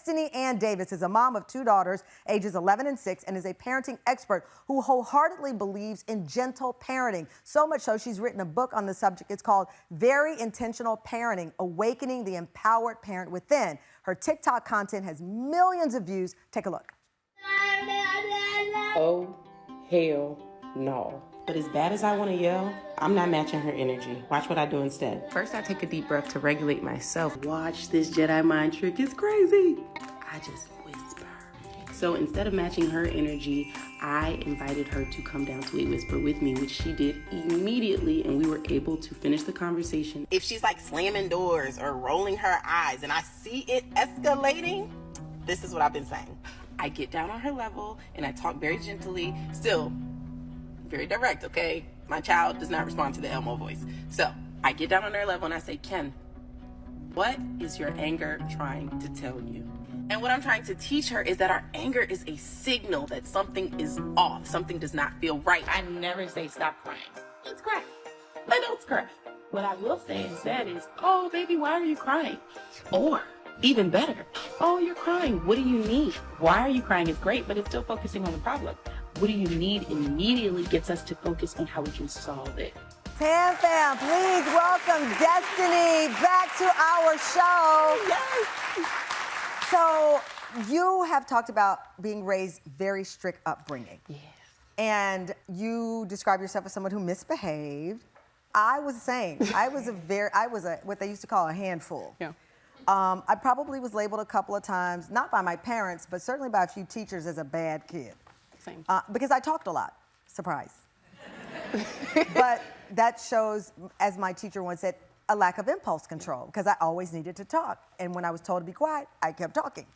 Destini Ann Davis is a mom of 2 daughters, ages 11 and 6, and is a parenting expert who wholeheartedly believes in gentle parenting. So much so, she's written a book on the subject. It's called Very Intentional Parenting, Awakening the Empowered Parent Within. Her TikTok content has millions of views. Take a look. Oh, hell no. But as bad as I want to yell, I'm not matching her energy. Watch what I do instead. First, I take a deep breath to regulate myself. Watch this Jedi mind trick. It's crazy. I just whisper. So instead of matching her energy, I invited her to come down to a whisper with me, which she did immediately, and we were able to finish the conversation. If she's like slamming doors or rolling her eyes and I see it escalating, this is what I've been saying. I get down on her level and I talk very gently, still very direct, okay? My child does not respond to the Elmo voice. So I get down on her level and I say, Ken, what is your anger trying to tell you? And what I'm trying to teach her is that our anger is a signal that something is off, something does not feel right. I never say stop crying. Let's cry. Let's cry. What I will say instead is, oh baby, why are you crying? Or even better, oh, you're crying. What do you need? Why are you crying is great, but it's still focusing on the problem. What do you need immediately gets us to focus on how we can solve it. Tam Fam, please welcome Destini back to our show. Yes. So you have talked about being raised very strict upbringing. Yes. And you describe yourself as someone who misbehaved. I was the same. I was a what they used to call a handful. Yeah. I probably was labeled a couple of times, not by my parents, but certainly by a few teachers as a bad kid. Same. Because I talked a lot. Surprise. But that shows, as my teacher once said, a lack of impulse control, because I always needed to talk. And when I was told to be quiet, I kept talking.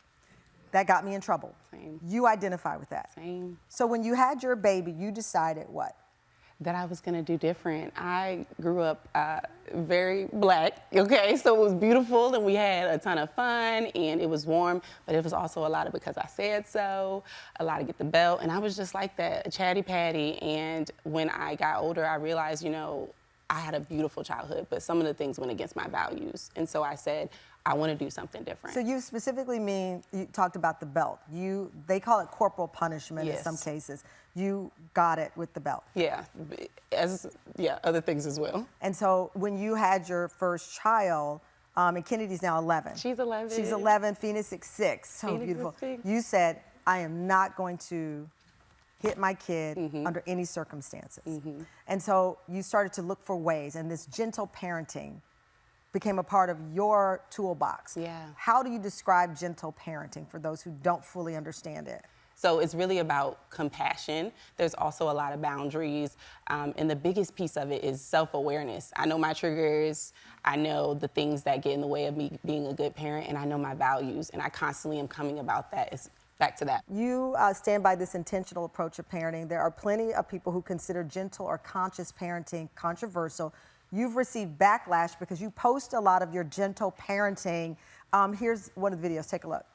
That got me in trouble. Same. You identify with that. Same. So when you had your baby, you decided what? That I was gonna do different. I grew up very black, okay? So it was beautiful and we had a ton of fun and it was warm, but it was also a lot of because I said so, a lot of get the belt, and I was just like that, a chatty patty. And when I got older, I realized, you know, I had a beautiful childhood, but some of the things went against my values. And so I said, I wanna do something different. So you specifically you talked about the belt. They call it corporal punishment Yes. in some cases. You got it with the belt. Yeah, other things as well. And so when you had your first child, and Kennedy's now 11. She's 11. She's 11, Phoenix is 6. So Phoenix beautiful. is 6. You said, I am not going to hit my kid under any circumstances. And so you started to look for ways, and this gentle parenting became a part of your toolbox. Yeah. How do you describe gentle parenting for those who don't fully understand it? So it's really about compassion. There's also a lot of boundaries. And the biggest piece of it is self-awareness. I know my triggers. I know the things that get in the way of me being a good parent, and I know my values. And I constantly am coming about that. It's back to that. You stand by this intentional approach of parenting. There are plenty of people who consider gentle or conscious parenting controversial. You've received backlash because you post a lot of your gentle parenting. Here's one of the videos. Take a look.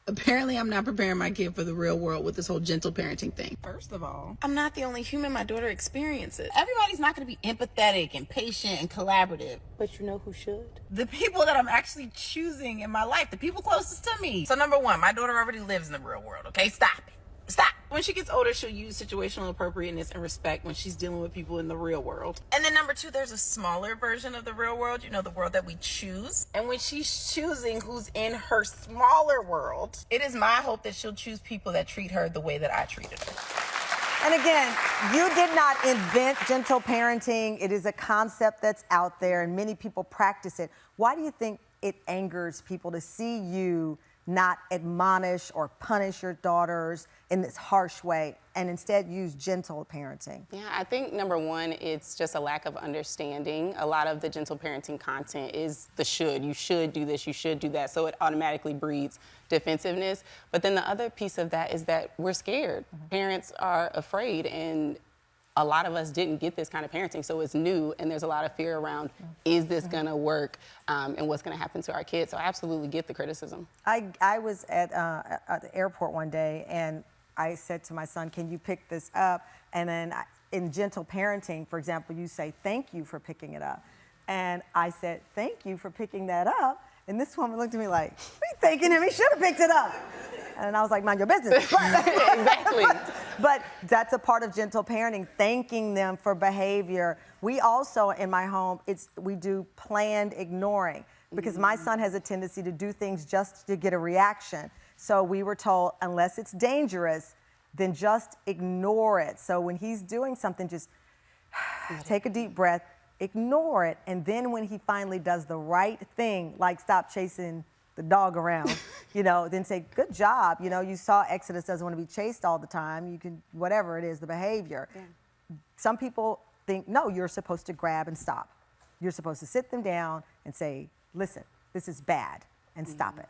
Apparently, I'm not preparing my kid for the real world with this whole gentle parenting thing. First of all, I'm not the only human my daughter experiences. Everybody's not going to be empathetic and patient and collaborative. But you know who should? The people that I'm actually choosing in my life, the people closest to me. So number one, my daughter already lives in the real world, okay? Stop it. Stop. When she gets older, she'll use situational appropriateness and respect when she's dealing with people in the real world. And then number two, there's a smaller version of the real world, you know, the world that we choose. And when she's choosing who's in her smaller world, it is my hope that she'll choose people that treat her the way that I treated her. And again, you did not invent gentle parenting. It is a concept that's out there and many people practice it. Why do you think it angers people to see you not admonish or punish your daughters in this harsh way and instead use gentle parenting? Yeah, I think number one, it's just a lack of understanding. A lot of the gentle parenting content is the should. You should do this, you should do that. So it automatically breeds defensiveness. But then the other piece of that is that we're scared. Parents are afraid, and a lot of us didn't get this kind of parenting, so it's new, and there's a lot of fear around, is this gonna work, and what's gonna happen to our kids? So I absolutely get the criticism. I was at the airport one day, and I said to my son, can you pick this up? And then in gentle parenting, for example, you say, thank you for picking it up. And I said, thank you for picking that up. And this woman looked at me like, what are you thinking of? He should have picked it up. And I was like, mind your business. Exactly. But that's a part of gentle parenting, thanking them for behavior. We also, in my home, we do planned ignoring because my son has a tendency to do things just to get a reaction. So we were told, unless it's dangerous, then just ignore it. So when he's doing something, just take a deep breath, ignore it, and then when he finally does the right thing, like stop chasing the dog around, then say, good job. You saw Exodus doesn't want to be chased all the time. You can, whatever it is, the behavior. Yeah. Some people think, no, you're supposed to grab and stop. You're supposed to sit them down and say, listen, this is bad, and stop it.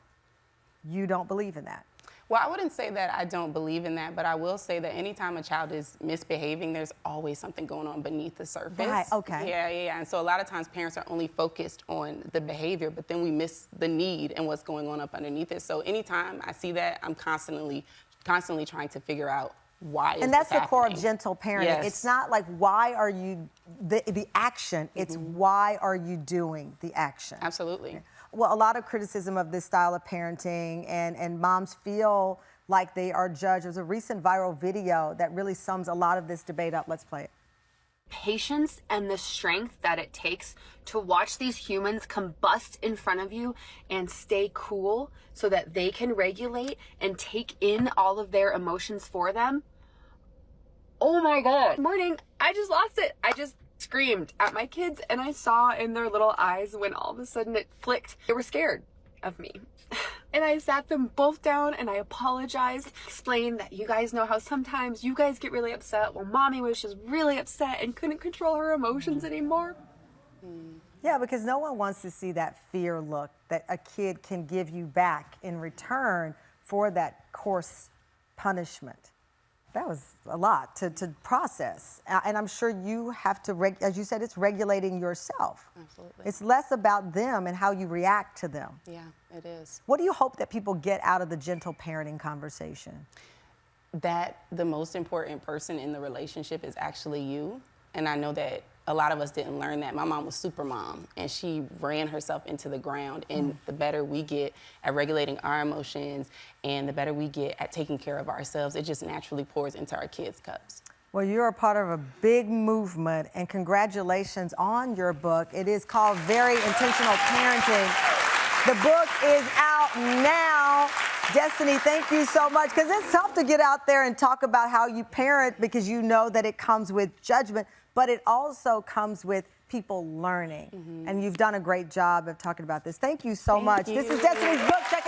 You don't believe in that. Well, I wouldn't say that I don't believe in that, but I will say that anytime a child is misbehaving, there's always something going on beneath the surface. Right, okay. Yeah. And so a lot of times parents are only focused on the behavior, but then we miss the need and what's going on up underneath it. So anytime I see that, I'm constantly trying to figure out why is And that's this the core of happening. gentle parenting. Yes. It's not like, why are you, the action, it's why are you doing the action? Absolutely. Well, a lot of criticism of this style of parenting, and moms feel like they are judged. There's a recent viral video that really sums a lot of this debate up. Let's play it. Patience and the strength that it takes to watch these humans combust in front of you and stay cool so that they can regulate and take in all of their emotions for them. Oh my God. Morning, I just lost it. I just screamed at my kids and I saw in their little eyes when all of a sudden it flicked. They were scared of me. And I sat them both down and I apologized, explained that you guys know how sometimes you guys get really upset. Well, mommy was just really upset and couldn't control her emotions anymore. Yeah, because no one wants to see that fear look that a kid can give you back in return for that coarse punishment. That was a lot to process. And I'm sure you have to, as you said, it's regulating yourself. Absolutely. It's less about them and how you react to them. Yeah, it is. What do you hope that people get out of the gentle parenting conversation? That the most important person in the relationship is actually you. And I know that a lot of us didn't learn that. My mom was super mom, and she ran herself into the ground. And the better we get at regulating our emotions and the better we get at taking care of ourselves, it just naturally pours into our kids' cups. Well, you're a part of a big movement, and congratulations on your book. It is called Very Intentional Parenting. The book is out now. Destini, thank you so much, because it's tough to get out there and talk about how you parent because you know that it comes with judgment, but it also comes with people learning. And you've done a great job of talking about this. Thank you so much. This is Destini's book. Check